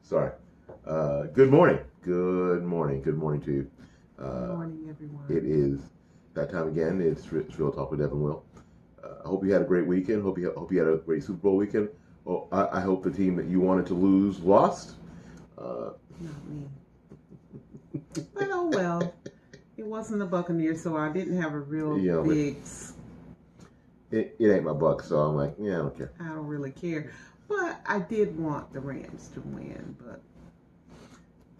Sorry. Good morning. Good morning. Good morning to you. Good morning, everyone. It is that time again. It's Real Talk with Evan Will. I hope you had a great weekend. Hope you had a great Super Bowl weekend. Well, I hope the team that you wanted to lose lost. Uh, Not me. But oh well. It wasn't the Buccaneers, so I didn't have a real you know, but big. it ain't my buck, so I'm like, yeah, I don't care. I don't really care. But I did want the Rams to win. But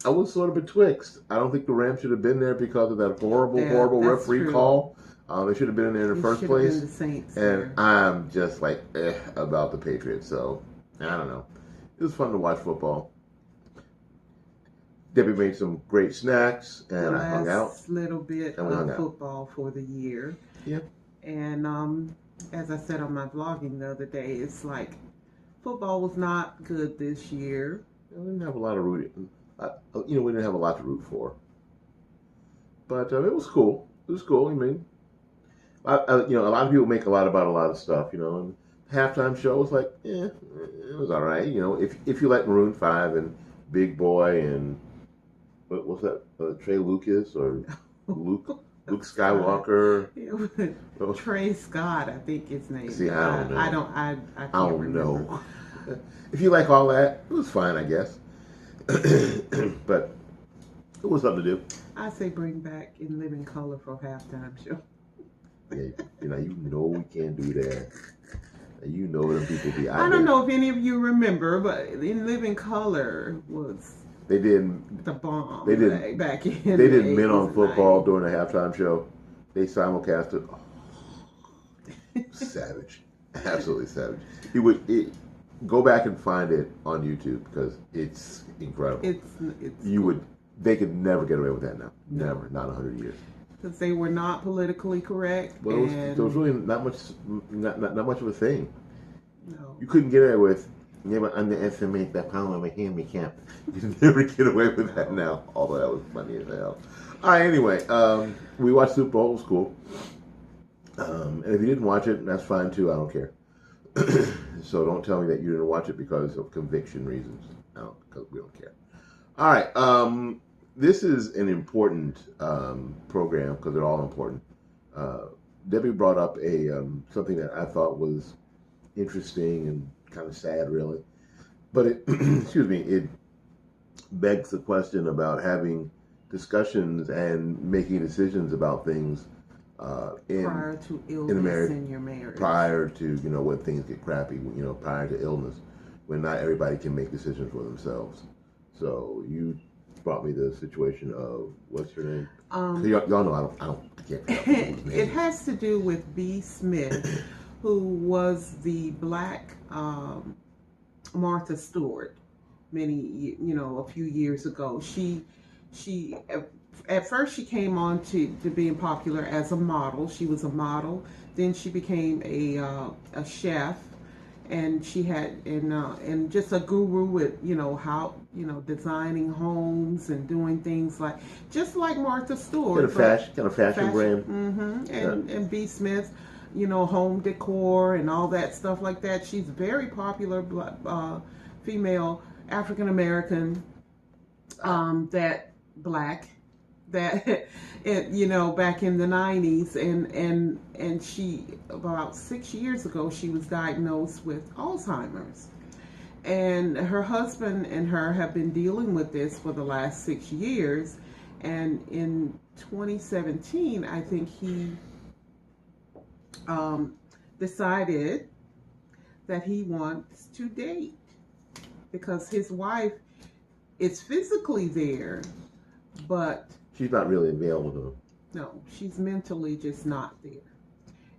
I was sort of betwixt. I don't think the Rams should have been there because of that horrible that's referee true. call. They should have been in there in the It first should have been place. the Saints And there. I'm just like about the Patriots. So I don't know. It was fun to watch football. Debbie made some great snacks, The and I hung out, last little bit and we hung of out. football for the year. Yeah, And as I said on my vlogging the other day, it's like football was not good this year. we didn't have a lot of we didn't have a lot to root for, but it was cool. It was cool. I mean, a lot of people make a lot about a lot of stuff, and halftime show was like, it was all right. If you like Maroon 5 and Big Boy and what was that, Trey Lucas or Luke Luke Scott. Skywalker? It Trey Scott, I think his name See, is. I don't know. I I can't don't remember. know. If you like all that, it was fine, I guess. But it was something to do. I say bring back In Living Color for halftime show. Yeah, you know we can't do that. You know them people be I out don't there. know if any of you remember, but In Living Color was They did. the bomb They did. back in They the did men 80s on and football 90s. during the halftime show. They simulcasted. Oh, savage, absolutely savage. Go back and find it on YouTube because it's incredible. It's You cool. would. They could never get away with that now. No, Never. Not 100 years. because they were not politically correct, Well, there was and really not much of a thing. no, You couldn't get away with never underestimate the power of a handicap. You can never get away with that no. now. Although that was funny as hell. All right. Anyway, we watched Super Bowl. It was cool. And if you didn't watch it, that's fine too. I don't care. So don't tell me that you didn't watch it because of conviction reasons. No, because we don't care. All right. This is an important program because they're all important. Uh, Debbie brought up a something that I thought was interesting and kind of sad, really. But it, excuse me, it begs the question about having discussions and making decisions about things Prior to in a illness marriage in your marriage. prior to when things get crappy. Prior to illness, when not everybody can make decisions for themselves. So you brought me the situation of what's your name? Um, Y'all know I can't figure out people's it names. has to do with B. Smith, who was the black Martha Stewart a few years ago. She at first she came on to being popular as a model. She was a model. Then she became a chef, and she had and just a guru with how designing homes and doing things like just like Martha Kind Stewart, of but fashion fashion. brand. Yeah. And B. Smith, home decor and all that stuff like that. She's very popular, female African American, that black, that back in the 90s, and she about 6 years ago she was diagnosed with Alzheimer's, and her husband and her have been dealing with this for the last 6 years, and in 2017 I think he um, decided that he wants to date because his wife is physically there, but She's not really available to him. no, she's mentally just not there.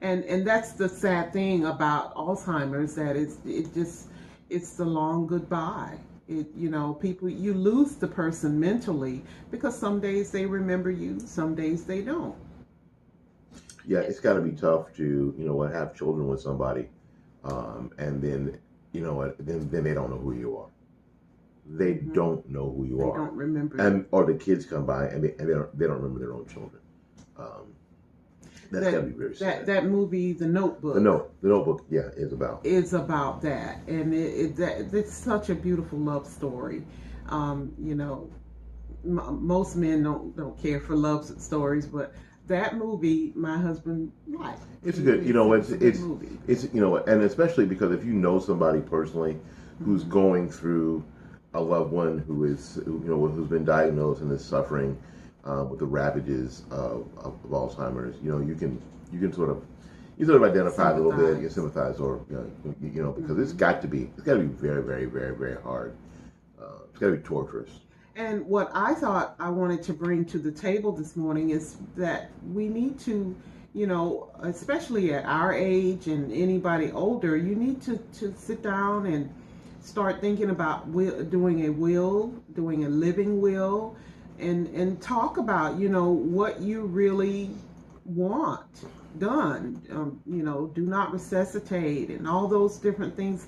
And that's the sad thing about Alzheimer's, that it's the long goodbye. People, you lose the person mentally because some days they remember you, some days they don't. Yeah, it's got to be tough to have children with somebody, and then then they don't know who you are. They Hmm. don't know who you They are, don't remember you. and or the kids come by and they don't remember their own children. Um, That's gotta be very sad. That movie, The Notebook. The Notebook, yeah, is about that, and it's such a beautiful love story. You know, most men don't care for love stories, but that movie, my husband liked. It's a good, you know, it's a good movie. It's you know, and especially because if you know somebody personally who's going through a loved one who is, you know, who's been diagnosed and is suffering with the ravages of Alzheimer's, you know, you can sort of identify a little bit, you sympathize, or you know, because it's got to be very, very, very, very hard. It's got to be torturous. And what I thought I wanted to bring to the table this morning is that we need to, you know, especially at our age and anybody older, you need to sit down and start thinking about doing a living will, and talk about, you know, what you really want done. You know, do not resuscitate and all those different things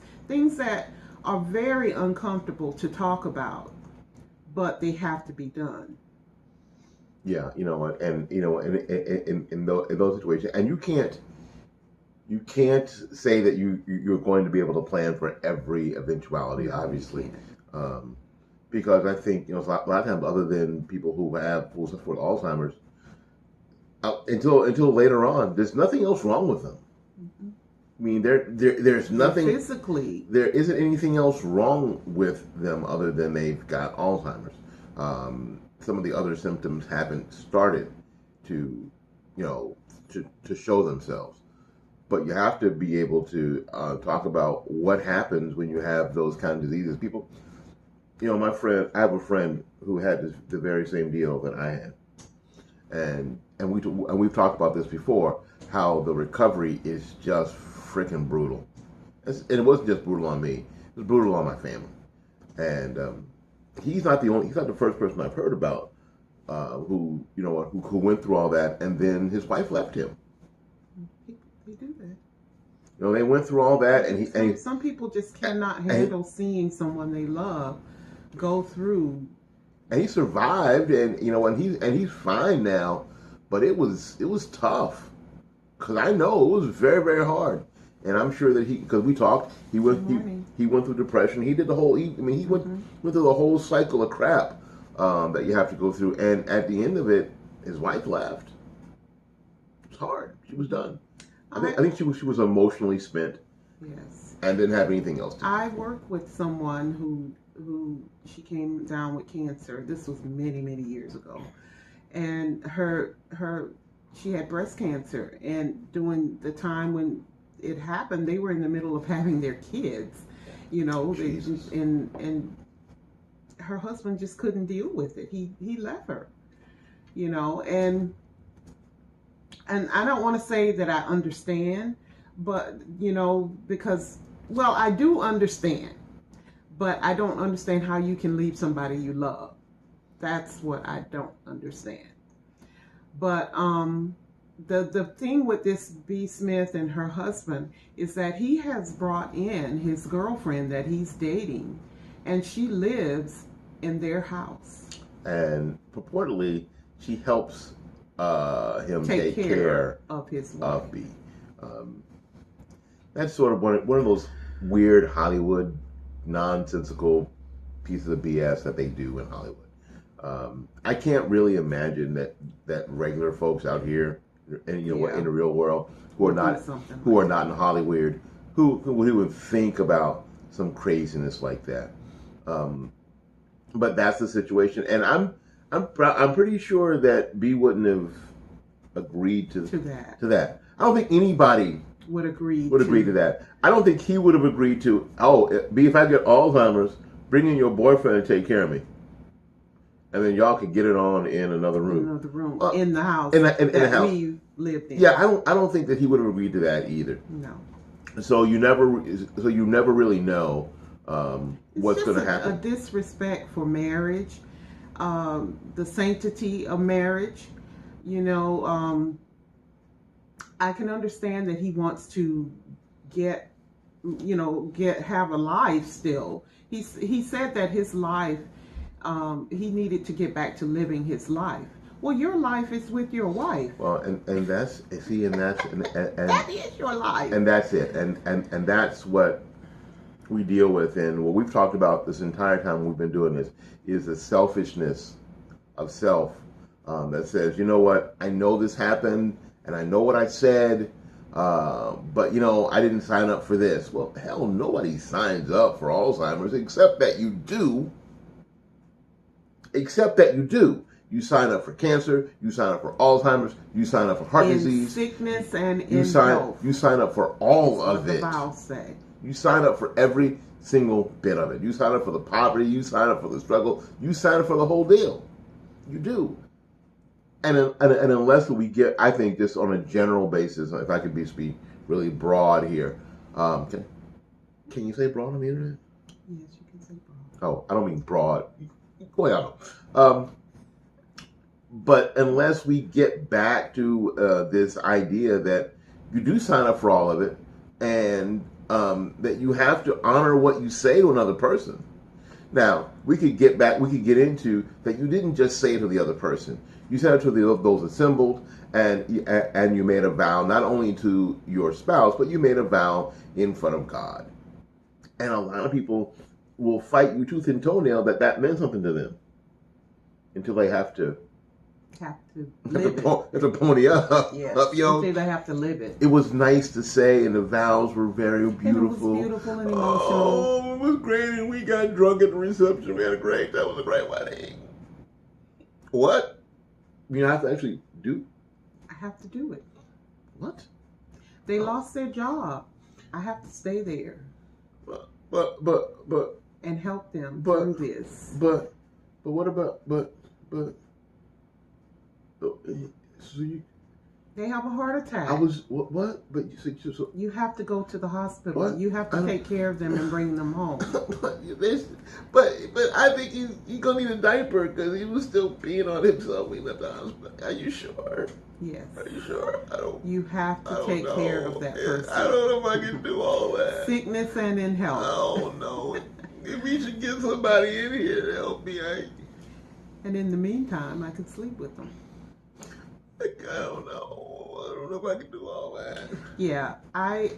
that are very uncomfortable to talk about, but they have to be done. Yeah, you know, and you know, in those situations, and you can't say that you're going to be able to plan for every eventuality, obviously, because I think, you know, a lot of times, other than people who suffer with Alzheimer's, until later on, there's nothing else wrong with them. Mm-hmm. I mean, there's nothing physically. There isn't anything else wrong with them other than they've got Alzheimer's. Some of the other symptoms haven't started to, you know, to show themselves. But you have to be able to talk about what happens when you have those kind of diseases. People, you know, I have a friend who had the very same deal that I had, and we've talked about this before. How the recovery is just freaking brutal, and it wasn't just brutal on me; it was brutal on my family. And he's not the first person I've heard about who, you know, who went through all that, and then his wife left him. He do that. You know, they went through all that, and some people just cannot handle seeing someone they love go through. And he survived, and you know, and he's fine now, but it was tough, because I know it was very, very hard, and I'm sure that because we talked, he went through depression. He did the whole. He went through the whole cycle of crap that you have to go through, and at the end of it, his wife left. It's hard. She was done. I think she was emotionally spent. Yes. And didn't have anything else to do. I worked with someone who she came down with cancer. This was many, many years ago. And she had breast cancer, and during the time when it happened, they were in the middle of having their kids, you know, and her husband just couldn't deal with it. He left her, you know, and I don't want to say that I understand, but, you know, because, well, I do understand, but I don't understand how you can leave somebody you love. That's what I don't understand. But the thing with this B. Smith and her husband is that he has brought in his girlfriend that he's dating, and she lives in their house. And purportedly, she helps him take care of his wife. Of B. That's sort of one of those weird Hollywood nonsensical pieces of BS that they do in Hollywood. I can't really imagine that regular folks out here, and you know, in the real world, who are not in Hollywood, who would think about some craziness like that. But that's the situation, and I'm pretty sure that B wouldn't have agreed to that. I don't think anybody would agree to that. I don't think he would have agreed to, B, if I get Alzheimer's, bring in your boyfriend and take care of me, and then y'all can get it on in another room. In the house. In the house we lived in. Yeah, I don't think that he would have agreed to that either. No. So you never really know what's going to happen. A disrespect for marriage, the sanctity of marriage. You know, I can understand that he wants to have a life still. He said that his life, he needed to get back to living his life. Well, your life is with your wife. Well, and that's see, and that's and That is your life. and that's it, and that's what we deal with, and what we've talked about this entire time we've been doing this is the selfishness of self that says, you know what, I know this happened, and I know what I said, but you know, I didn't sign up for this. Well, hell, nobody signs up for Alzheimer's except that you do. Except that you do. You sign up for cancer, you sign up for Alzheimer's, you sign up for heart disease. Sickness and in health. You sign up for all of it. The vows say. You sign up for every single bit of it. You sign up for the poverty, you sign up for the struggle, you sign up for the whole deal. You do. And unless we get, I think just on a general basis, if I could be really broad here, can you say broad on the internet? Yes, you can say broad. Oh, I don't mean broad. Well, but unless we get back to this idea that you do sign up for all of it, and that you have to honor what you say to another person. Now, we could get into that you didn't just say it to the other person. You said it to those assembled, and you made a vow not only to your spouse, but you made a vow in front of God. And a lot of people will fight you tooth and toenail that meant something to them until they have to live it. Pony up. Yes. Up, yo. Until they have to live it. It was nice to say, and the vows were very beautiful. And it was beautiful and emotional. Oh, it was great, and we got drunk at the reception. We had a great, that was a great wedding. What? You have to actually do? I have to do it. What? They lost their job. I have to stay there. But and help them through this. But what about so they have a heart attack. I was what? But you said so. You have to go to the hospital. What? You have to take care of them and bring them home. but I think he's gonna need a diaper because he was still peeing on himself when he left the hospital. Are you sure? Yes. Are you sure? I don't. You have to take care of that person. I don't know if I can do all that. Sickness and in health. Oh no. If we should get somebody in here to help me, and in the meantime, I could sleep with them. I don't know. I don't know if I can do all that. Yeah, I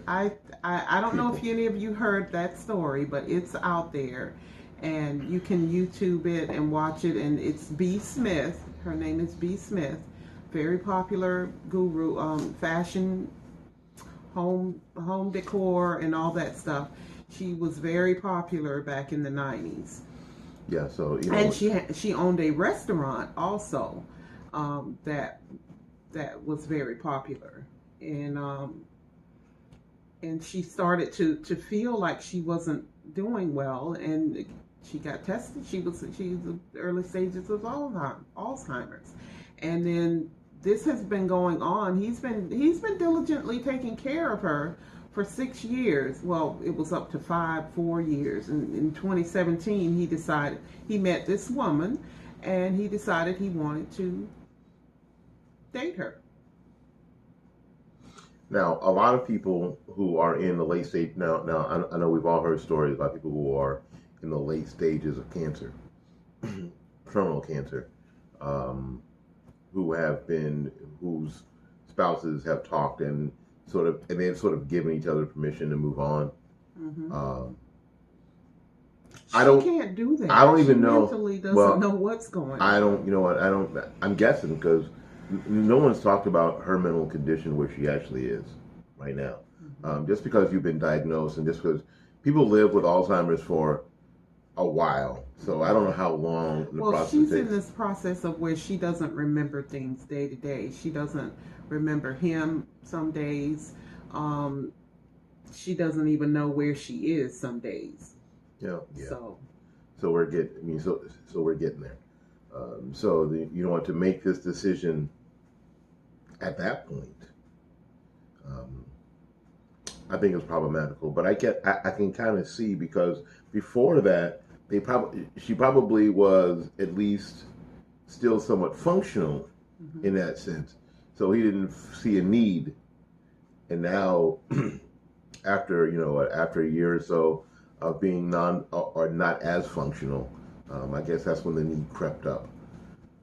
don't know if any of you heard that story, but it's out there, and you can YouTube it and watch it. And it's B. Smith. Her name is B. Smith, very popular guru, fashion, home decor, and all that stuff. She was very popular back in the 90s. Yeah, so you know, and she owned a restaurant also that was very popular, and she started to feel like she wasn't doing well, and she got tested. She's in the early stages of Alzheimer's, and then this has been going on. He's been diligently taking care of her for 6 years. Well, it was up to 4 years. And in 2017, he met this woman, and he decided he wanted to date her. Now, a lot of people who are in the late stage now I know we've all heard stories about people who are in the late stages of cancer, terminal cancer, whose spouses have talked and they've sort of given each other permission to move on. Mm-hmm. She can't do that. I don't even know. Mentally doesn't know what's going on. I'm guessing because no one's talked about her mental condition where she actually is right now. Mm-hmm. Just because you've been diagnosed, and just because people live with Alzheimer's for a while, so I don't know how long the process she's takes. in this process of where she doesn't remember things day to day. She doesn't remember him some days. She doesn't even know where she is some days. Yeah. So we're getting. So we're getting there. You know what, to make this decision at that point, I think it's problematical. But I can kind of see, because before that, she probably was at least still somewhat functional in that sense. So he didn't see a need, and now after a year or so of being not as functional, I guess that's when the need crept up.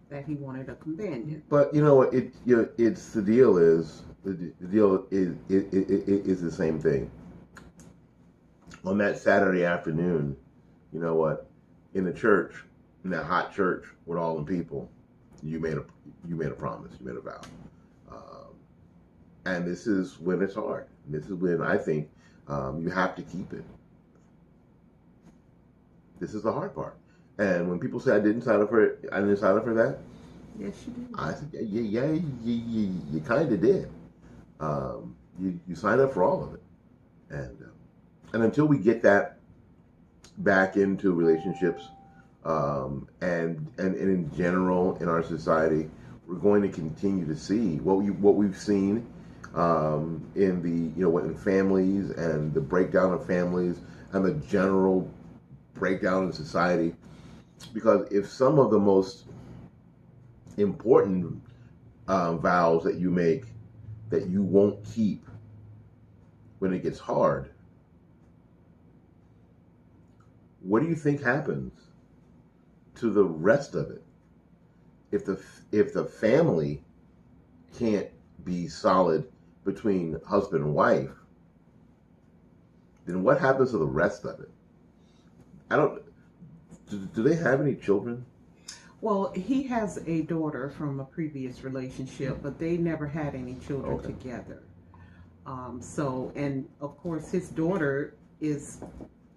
that he wanted a companion. But you know what? It's the deal is the deal is the same thing. On that Saturday afternoon, you know what? In the church, in that hot church with all the people, you made a promise, you made a vow, and this is when it's hard. This is when I think you have to keep it. This is the hard part. And when people say I didn't sign up for it, I didn't sign up for that. Yes, you did. I said, yeah, you kind of did. You signed up for all of it, and until we get that back into relationships, and in general in our society, we're going to continue to see what we've seen in the in families and the breakdown of families and the general breakdown in society. Because if some of the most important vows that you make that you won't keep when it gets hard, what do you think happens to the rest of it? If the family can't be solid between husband and wife, then what happens to the rest of it? Do they have any children? Well, he has a daughter from a previous relationship, but they never had any children together. So, and of course, his daughter is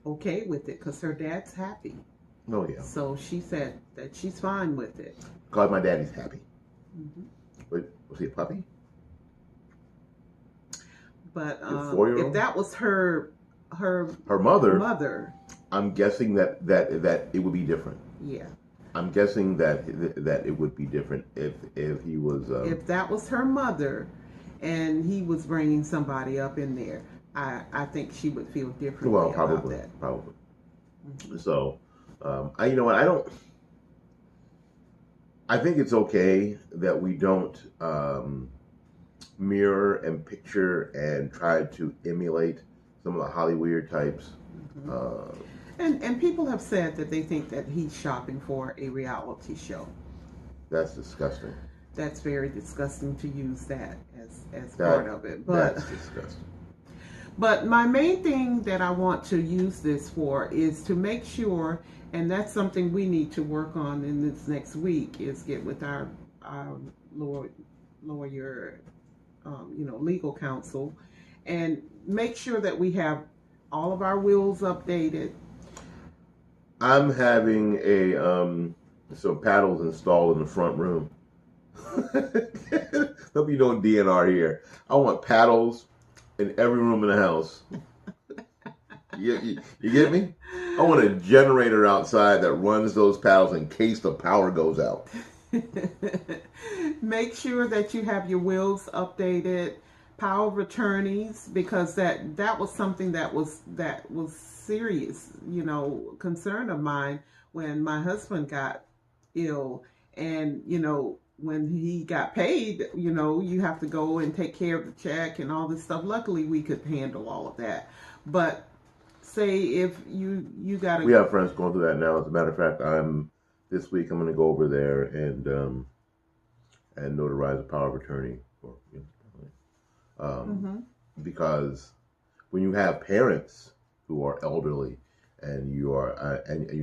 okay with it because her dad's happy. Oh, yeah. So she said that she's fine with it. Because my daddy's happy. Mm-hmm. Wait, was he a puppy? But if that was her mother, I'm guessing that it would be different. Yeah. I'm guessing that it would be different if he was. If that was her mother, and he was bringing somebody up in there, I think she would feel differently. Well, about that. Probably. Mm-hmm. So, you know what? I think it's okay that we don't mirror and picture and try to emulate some of the Hollywood types. Mm-hmm. And people have said that they think that he's shopping for a reality show. That's disgusting. That's very disgusting to use that as part of it. But that's disgusting. But my main thing that I want to use this for is to make sure, and that's something we need to work on in this next week, is get with our lawyer, legal counsel, and make sure that we have all of our wills updated. I'm having some paddles installed in the front room. Hope you don't DNR here. I want paddles in every room in the house. You get me? I want a generator outside that runs those paddles in case the power goes out. Make sure that you have your wills updated, power of attorneys, because that was something that was serious, concern of mine when my husband got ill, and when he got paid, you have to go and take care of the check and all this stuff. Luckily, we could handle all of that. But say if you got to... We have friends going through that now. As a matter of fact, this week I'm going to go over there and notarize a power of attorney because when you have parents who are elderly and you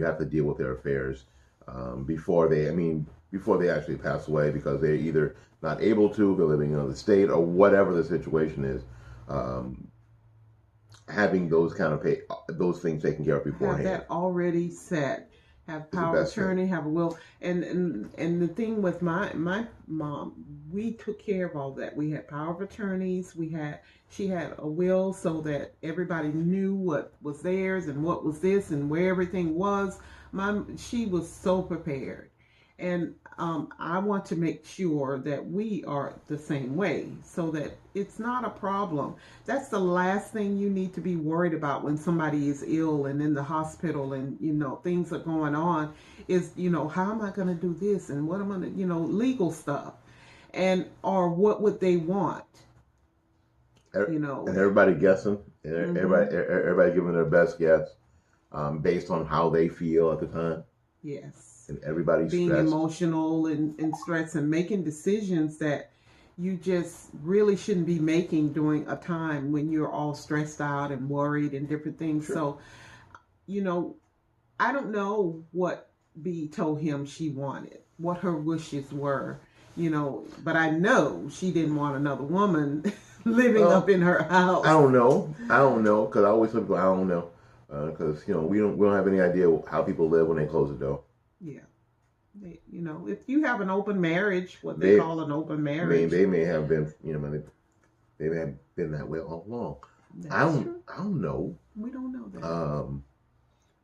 have to deal with their affairs before they actually pass away, because they're either not able to, they're living in another state, or whatever the situation is, having those things taken care of beforehand. Have that already set. Have power of attorney, have a will. And the thing with my mom, we took care of all that. We had power of attorneys. She had a will so that everybody knew what was theirs and what was this and where everything was. She was so prepared. And I want to make sure that we are the same way so that it's not a problem. That's the last thing you need to be worried about when somebody is ill and in the hospital and, things are going on is, how am I going to do this and what am I going to, legal stuff. Or what would they want? And everybody guessing, and everybody giving their best guess based on how they feel at the time. Yes. And everybody's being stressed. emotional and stressed and making decisions that you just really shouldn't be making during a time when you're all stressed out and worried and different things. Sure. So, you know, I don't know what B told him she wanted, what her wishes were, but I know she didn't want another woman living up in her house. I don't know. Because I always tell people I don't know. Because we don't have any idea how people live when they close the door. Yeah. If you have an open marriage, what they call an open marriage. They may have been, they may have been that way all along. I don't know. We don't know that.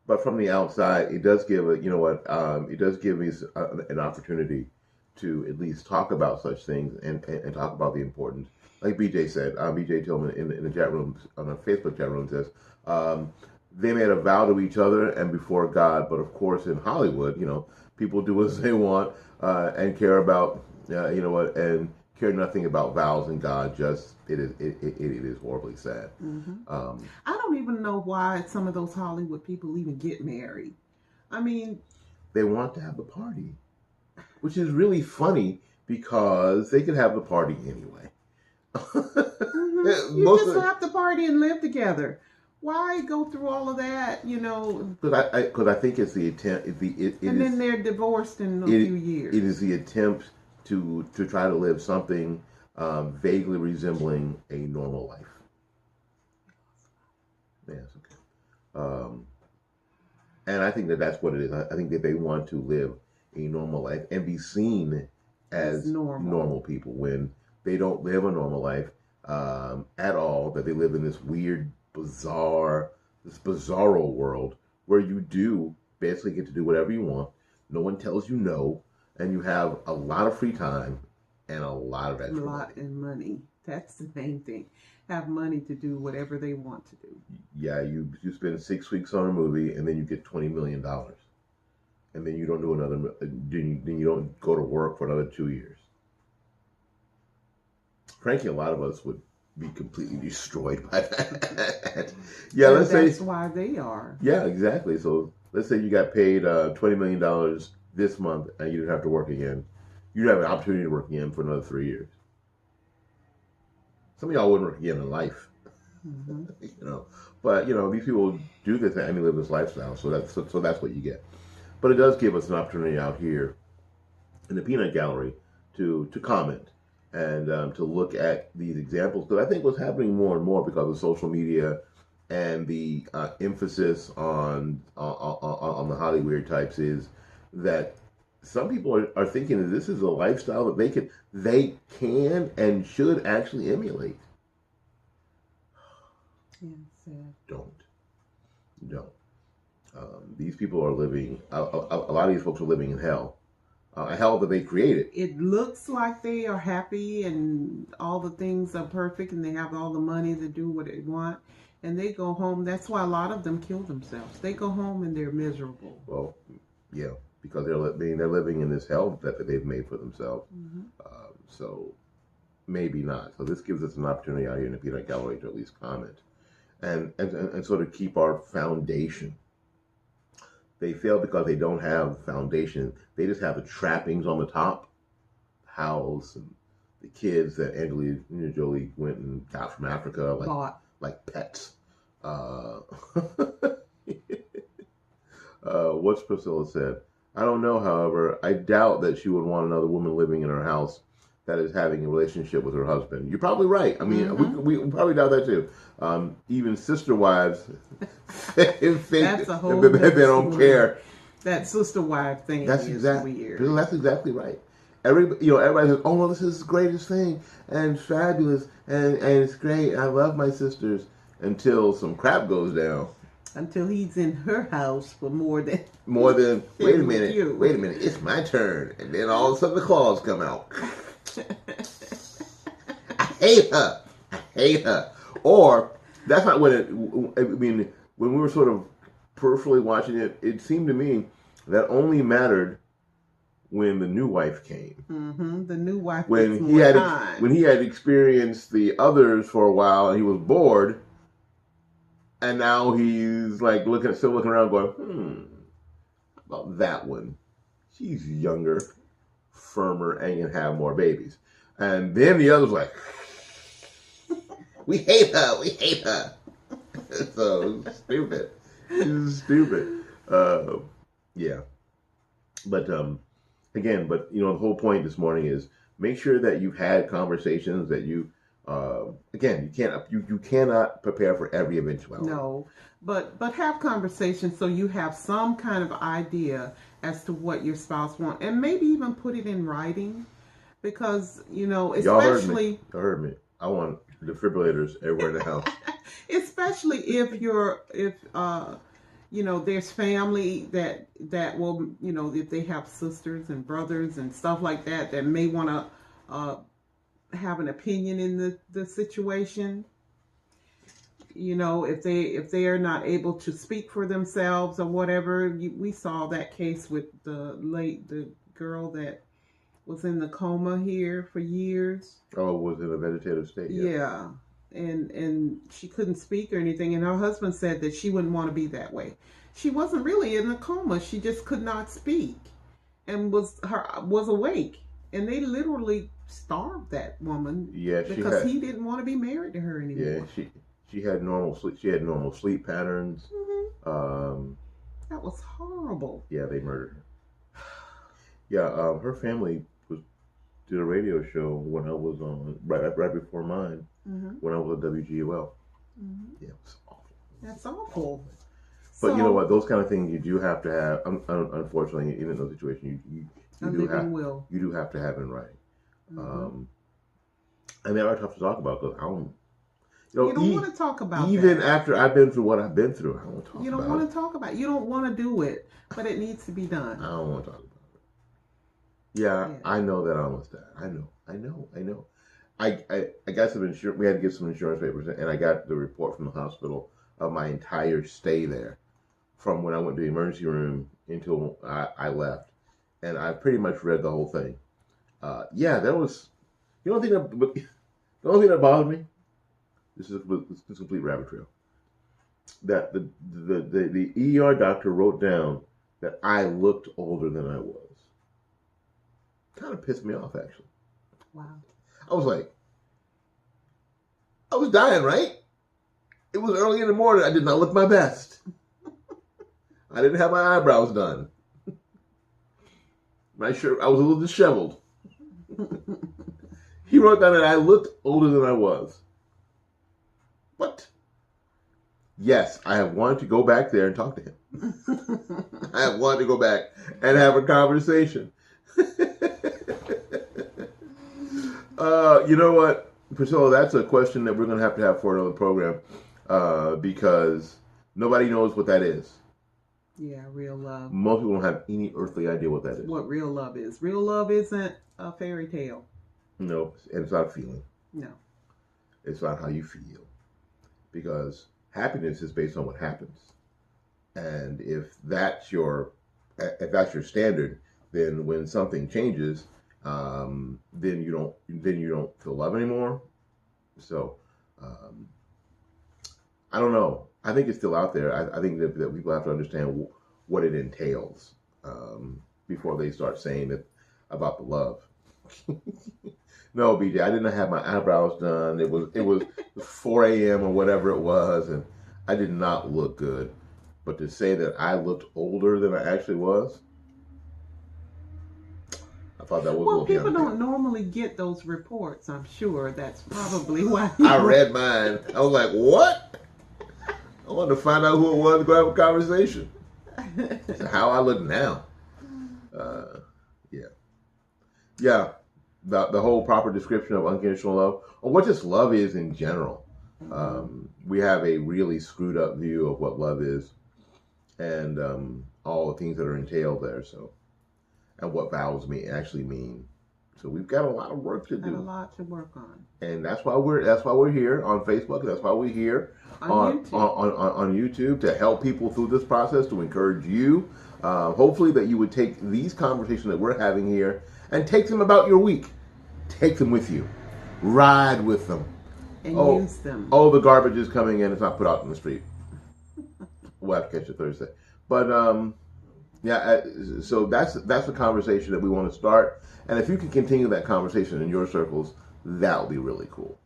But from the outside, it does give it does give me an opportunity to at least talk about such things and talk about the importance. Like BJ said, BJ Tillman in the chat room, on the Facebook chat room, says, they made a vow to each other and before God, but of course in Hollywood, people do as they want and care about, and care nothing about vows and God. Just it is horribly sad. Mm-hmm. I don't even know why some of those Hollywood people even get married. I mean, they want to have the party, which is really funny because they could have the party anyway. Mm-hmm. You just have the party and live together. Why go through all of that? Because I think it's the attempt. Then they're divorced in a few years. It is the attempt to try to live something vaguely resembling a normal life. Yes, okay. And I think that's what it is. I think that they want to live a normal life and be seen as normal people when they don't live a normal life at all. That they live in this weird, bizarro world where you do basically get to do whatever you want. No one tells you no, and you have a lot of free time and a lot of extra money. That's the main thing. Have money to do whatever they want to do. Yeah, you spend 6 weeks on a movie and then you get $20 million, and then you don't do another. Then you don't go to work for another 2 years. Frankly, a lot of us would be completely destroyed by that. Yeah, and that's why they are. Yeah, exactly. So let's say you got paid $20 million this month and you didn't have to work again. You'd have an opportunity to work again for another 3 years. Some of y'all wouldn't work again in life. Mm-hmm. But these people do this and they live this lifestyle, so that's what you get. But it does give us an opportunity out here in the Peanut Gallery to comment and to look at these examples, because I think what's happening more and more because of social media and the emphasis on the Hollywood types is that some people are thinking that this is a lifestyle that they can and should actually emulate. Yeah, sad. Don't. These people are living. A lot of these folks are living in hell. A hell that they created. It looks like they are happy and all the things are perfect and they have all the money to do what they want, and they go home. That's why a lot of them kill themselves. They go home and they're miserable. Well, yeah, because they're living in this hell that they've made for themselves. Mm-hmm. So maybe not. So this gives us an opportunity out here in the Peanut Gallery to at least comment and sort of keep our foundation. They fail because they don't have foundation. They just have the trappings on the top, house and the kids that Angelina Jolie went and got from Africa, like pets. What's Priscilla said? I don't know, however, I doubt that she would want another woman living in her house that is having a relationship with her husband. You're probably right. I mean, mm-hmm. we probably doubt that too. Even sister wives, that's a whole they don't care. That sister wife thing is weird. That's exactly right. Everybody says, "Oh no, this is the greatest thing and fabulous and it's great. I love my sisters." Until some crap goes down. Until he's in her house for more than wait a minute, it's my turn, and then all of a sudden the claws come out. I hate her. Or that's not what I mean. When we were sort of peripherally watching it, it seemed to me that only mattered when the new wife came. Mm-hmm. The new wife when he had experienced the others for a while and he was bored, and now he's like still looking around, going, about that one. she's younger, firmer, and can have more babies. And then the other's like, we hate her, we hate her. So stupid. It's stupid. Yeah. But again, the whole point this morning is make sure that you've had conversations that you again, you cannot prepare for every eventuality. No, but have conversations so you have some kind of idea as to what your spouse wants, and maybe even put it in writing, because especially Y'all heard me. I want defibrillators everywhere in the house. Especially if there's family that will, if they have sisters and brothers and stuff like that may want to have an opinion in the situation. If they are not able to speak for themselves or whatever. We saw that case with the girl that was in the coma here for years. Oh, was in a vegetative state. Yeah. And she couldn't speak or anything, and her husband said that she wouldn't want to be that way. She wasn't really in a coma, she just could not speak and was awake, and they literally starved that woman. Yeah, because he didn't want to be married to her anymore. Yeah, she had normal sleep patterns. Mm-hmm. That was horrible. Yeah, they murdered her. Yeah, her family did a radio show when I was on right before mine. Mm-hmm. When I was at WGUL. Mm-hmm. Yeah, it was awful. That's awful. But you know what? Those kind of things you do have to have. Unfortunately, in those situations, you do have to have in writing. Mm-hmm. And they are tough to talk about because I don't. You don't want to talk about even that. After I've been through what I've been through. I don't want to talk about it. You don't want to talk about it. You don't want to do it, but it needs to be done. I don't want to talk about it. Yeah. I know that I almost died. I know. I got some insurance. We had to get some insurance papers, and I got the report from the hospital of my entire stay there, from when I went to the emergency room until I left, and I pretty much read the whole thing. That was. The only thing that bothered me. This is a complete rabbit trail. That the ER doctor wrote down that I looked older than I was. Kind of pissed me off, actually. Wow. I was like, I was dying, right? It was early in the morning. I did not look my best. I didn't have my eyebrows done. My shirt, I was a little disheveled. He wrote down that I looked older than I was. What? Yes, I have wanted to go back there and talk to him. I have wanted to go back and have a conversation. You know what, Priscilla, that's a question that we're going to have for another program because nobody knows what that is. Yeah, real love. Most people don't have any earthly idea what that is. What real love is. Real love isn't a fairy tale. No, and it's not a feeling. No. It's not how you feel. Because happiness is based on what happens. And if that's your standard, then when something changes, then you don't feel love anymore. So I don't know. I think it's still out there. I think that people have to understand what it entails before they start saying it about the love. No, BJ, I didn't have my eyebrows done. It was 4 a.m. or whatever it was, and I did not look good. But to say that I looked older than I actually was, I thought that was well. People don't normally get those reports. I'm sure that's probably why. I read mine. I was like, "What?" I wanted to find out who it was to go have a conversation. So how I look now. Yeah. The whole proper description of unconditional love, or what just love is in general. We have a really screwed up view of what love is, and all the things that are entailed there. So, and what vows actually mean. So we've got a lot of work to do. A lot to work on. And that's why we're here on Facebook. That's why we're here on YouTube to help people through this process, to encourage you. Hopefully that you would take these conversations that we're having here and take them about your week. Take them with you. Ride with them. And use them. Oh, the garbage is coming in. It's not put out in the street. We'll have to catch it Thursday. But Yeah, so that's the conversation that we want to start, and if you can continue that conversation in your circles, that would be really cool.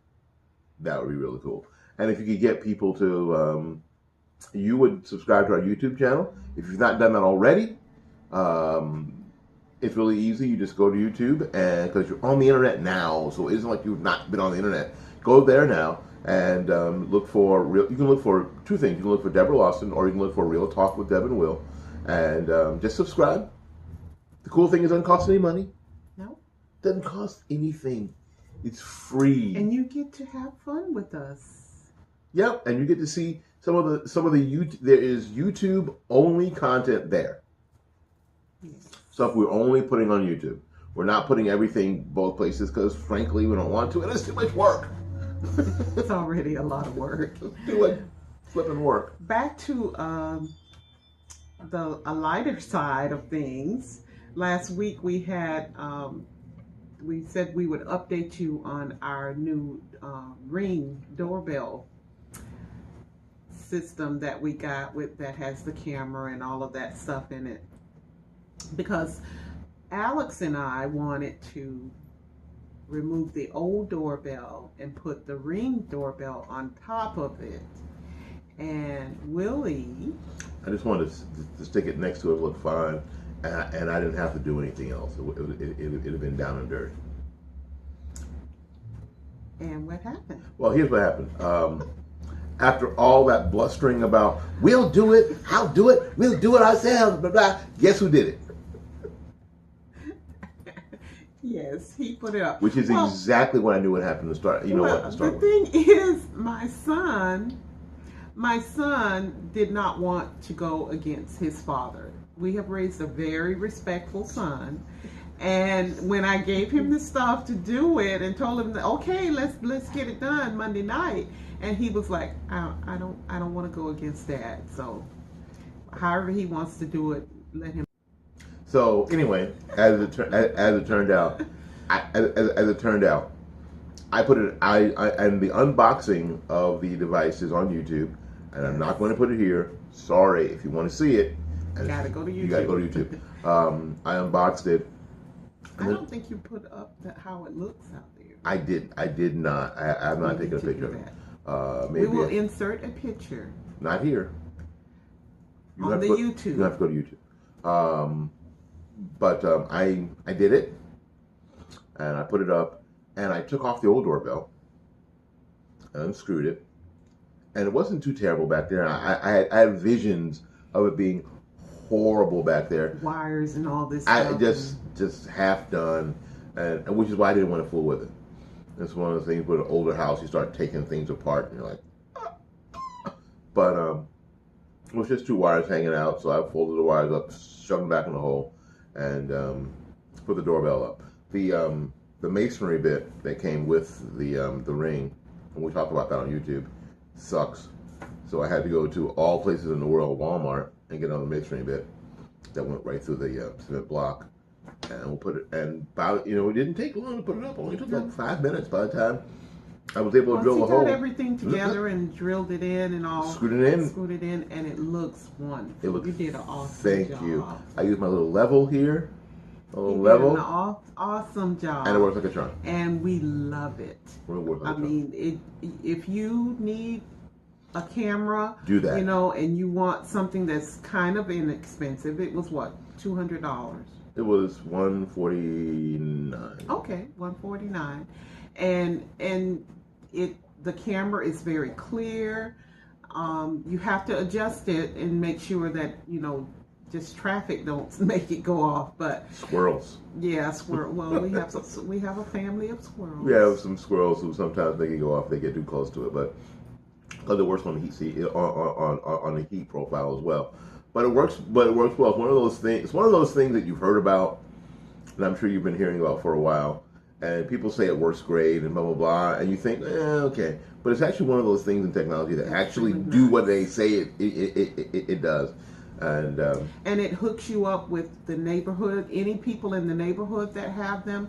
That would be really cool. And if you could get people to, you would subscribe to our YouTube channel. If you've not done that already, um, it's really easy. You just go to YouTube, and because you're on the internet now, so it isn't like you've not been on the internet. Go there now and look for real. You can look for two things. You can look for Deborah Lawson, or you can look for Real Talk with Deb and Will, and just subscribe. The cool thing is, it doesn't cost any money. No. Doesn't cost anything. It's free. And you get to have fun with us. Yep, and you get to see some of the YouTube. There is YouTube only content there. Yes. Stuff we're only putting on YouTube. We're not putting everything both places because, frankly, we don't want to, and it's too much work. It's already a lot of work. Too much flipping work. Back to a lighter side of things. Last week we had we said we would update you on our new Ring doorbell system that we got that has the camera and all of that stuff in it, because Alex and I wanted to remove the old doorbell and put the Ring doorbell on top of it. And Willie, I just wanted to stick it next to it, look fine, and I didn't have to do anything else. It'd have been down and dirty. and what happened? Well, here's what happened. After all that blustering about, we'll do it, I'll do it, we'll do it ourselves, blah, blah, guess who did it? Yes, he put it up. Which is exactly what I knew would happen to start. You know what? To start the with. thing is, my son did not want to go against his father. We have raised a very respectful son, and when I gave him the stuff to do it and told him, okay, let's get it done Monday night, and he was like, I don't want to go against Dad. So, however he wants to do it, let him. So anyway, as it turned out, I put it. And the unboxing of the device is on YouTube, and I'm not going to put it here. Sorry, if you want to see it, You gotta go to YouTube. You gotta go to YouTube. I unboxed it. I don't think you put up how it looks out there. I did not. I have not taken a picture of it. Maybe we will insert a picture. Not here. On the YouTube. You have to go to YouTube. But I did it, and I put it up, and I took off the old doorbell, and unscrewed it, and it wasn't too terrible back there. I had visions of it being horrible back there. Wires and all this I stuff. just half done, and which is why I didn't want to fool with it. It's one of the things with an older house, you start taking things apart, and you're like, but it was just two wires hanging out, so I folded the wires up, shoved them back in the hole, and put the doorbell up. The masonry bit that came with the Ring, and we talk about that on YouTube, sucks. So I had to go to all places in the world, Walmart, and get another masonry bit that went right through the cement block, and we'll put it. And about, it didn't take long to put it up. It only took like 5 minutes by the time I was able to drill the hole. Once he got everything together and drilled it in and all. Screwed it in, and it looks wonderful. You did an awesome thank job. Thank you. I used my little level here. A little you level. Did an awesome job. And it works like a charm. And we love it. If you need a camera, do that. And you want something that's kind of inexpensive. It was what, $200? It was $149. Okay, $149, and the camera is very clear. You have to adjust it and make sure that just traffic don't make it go off. But squirrels. Yeah, squirrel. Well, we have a family of squirrels. We have some squirrels who sometimes make it go off. They get too close to it, but because it works on the heat on the heat profile as well. But it works well. It's one of those things. It's one of those things that you've heard about, and I'm sure you've been hearing about for a while. And people say it works great and blah blah blah, and you think, okay. But it's actually one of those things in technology that actually do what they say it does. And it hooks you up with the neighborhood. Any people in the neighborhood that have them,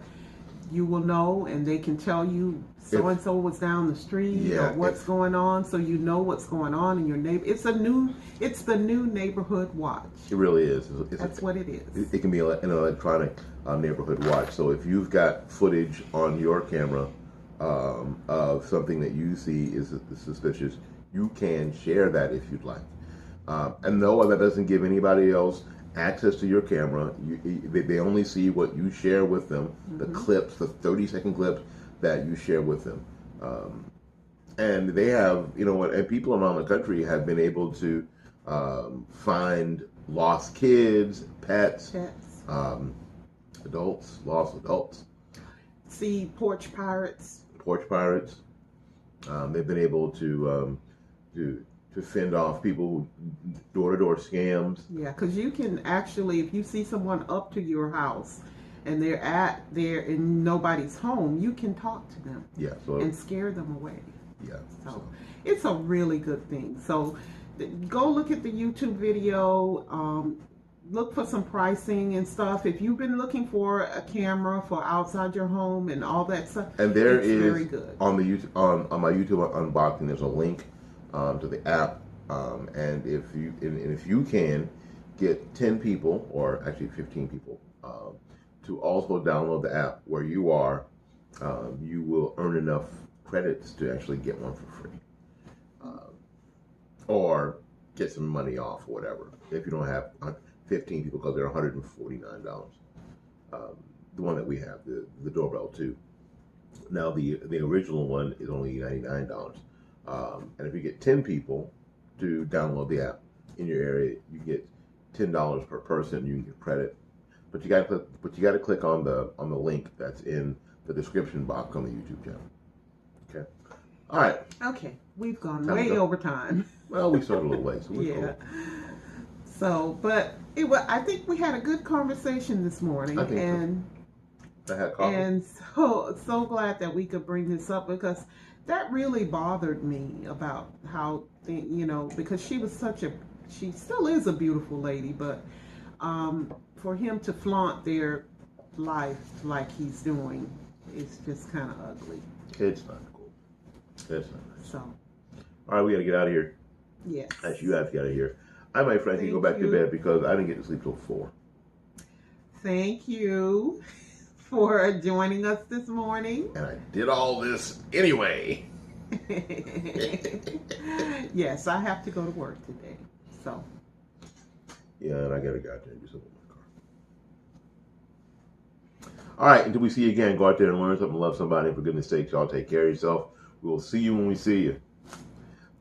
you will know, and they can tell you so and so was down the street or what's going on, so you know what's going on in your neighbor. It's the new neighborhood watch. It really is. That's what it is. It can be an electronic neighborhood watch. So if you've got footage on your camera of something that you see is suspicious, you can share that if you'd like. And no, that doesn't give anybody else access to your camera. They only see what you share with them, the clips, the 30-second clips that you share with them. And they have, and people around the country have been able to find lost kids, pets. Adults, lost adults. See porch pirates. They've been able to fend off people who door-to-door scams. Yeah, because you can actually, if you see someone up to your house and they're in nobody's home, you can talk to them. Yeah, and scare them away. Yeah. So it's a really good thing. So go look at the YouTube video. Look for some pricing and stuff. If you've been looking for a camera for outside your home and all that stuff, and there is very good. On the YouTube, on my YouTube unboxing, there's a link to the app, and if you can get 10 people, or actually 15 people, to also download the app where you are, you will earn enough credits to actually get one for free, or get some money off or whatever if you don't have 15 people, because they're $149. The one that we have, the doorbell too. Now the original one is only $99. And if you get 10 people to download the app in your area, you get $10 per person. You can get credit, but you got to click on the link that's in the description box on the YouTube channel. Okay. All right. Okay, we've gone way over time. Well, we started a little late, so we're cool. So, but I think we had a good conversation this morning, and I had coffee. And so glad that we could bring this up, because that really bothered me about how because she still is a beautiful lady, but for him to flaunt their life like he's doing is just kind of ugly. It's not cool. It's not nice. So, all right, we got to get out of here. Yes. Actually, you have to get out of here. I might frankly go back to bed because I didn't get to sleep till 4. Thank you for joining us this morning. And I did all this anyway. Yes, I have to go to work today. So. Yeah, and I got to go out there and do something with my car. All right, until we see you again, go out there and learn something, love somebody. For goodness sakes, y'all take care of yourself. We will see you when we see you.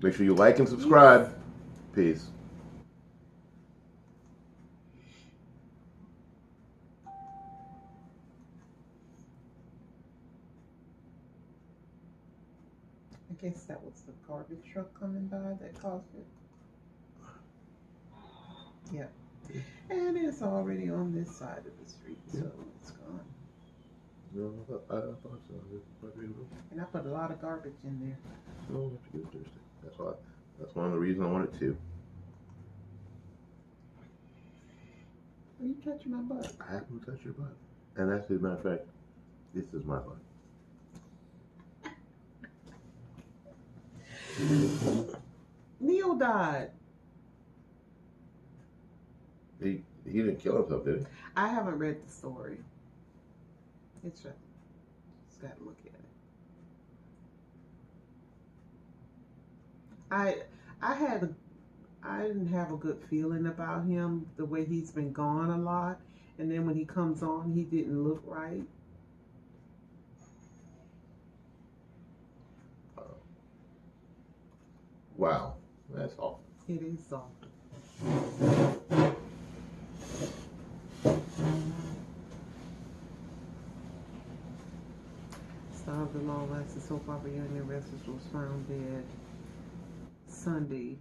Make sure you like and subscribe. Peace. I guess that was the garbage truck coming by that caused it. Yeah. And it's already on this side of the street, so it's gone. No, I thought so. And I put a lot of garbage in there. No, that's a good Thursday. That's one of the reasons I wanted to. Are you touching my butt? I happen to touch your butt. And actually, as a matter of fact, this is my butt. Neil died. He didn't kill himself, did he? I haven't read the story. It's just got to look at it. I didn't have a good feeling about him, the way he's been gone a lot, and then when he comes on, he didn't look right. Wow, that's awful. It is awful. Star of the Law lasted soap opera young and restless was found dead Sunday.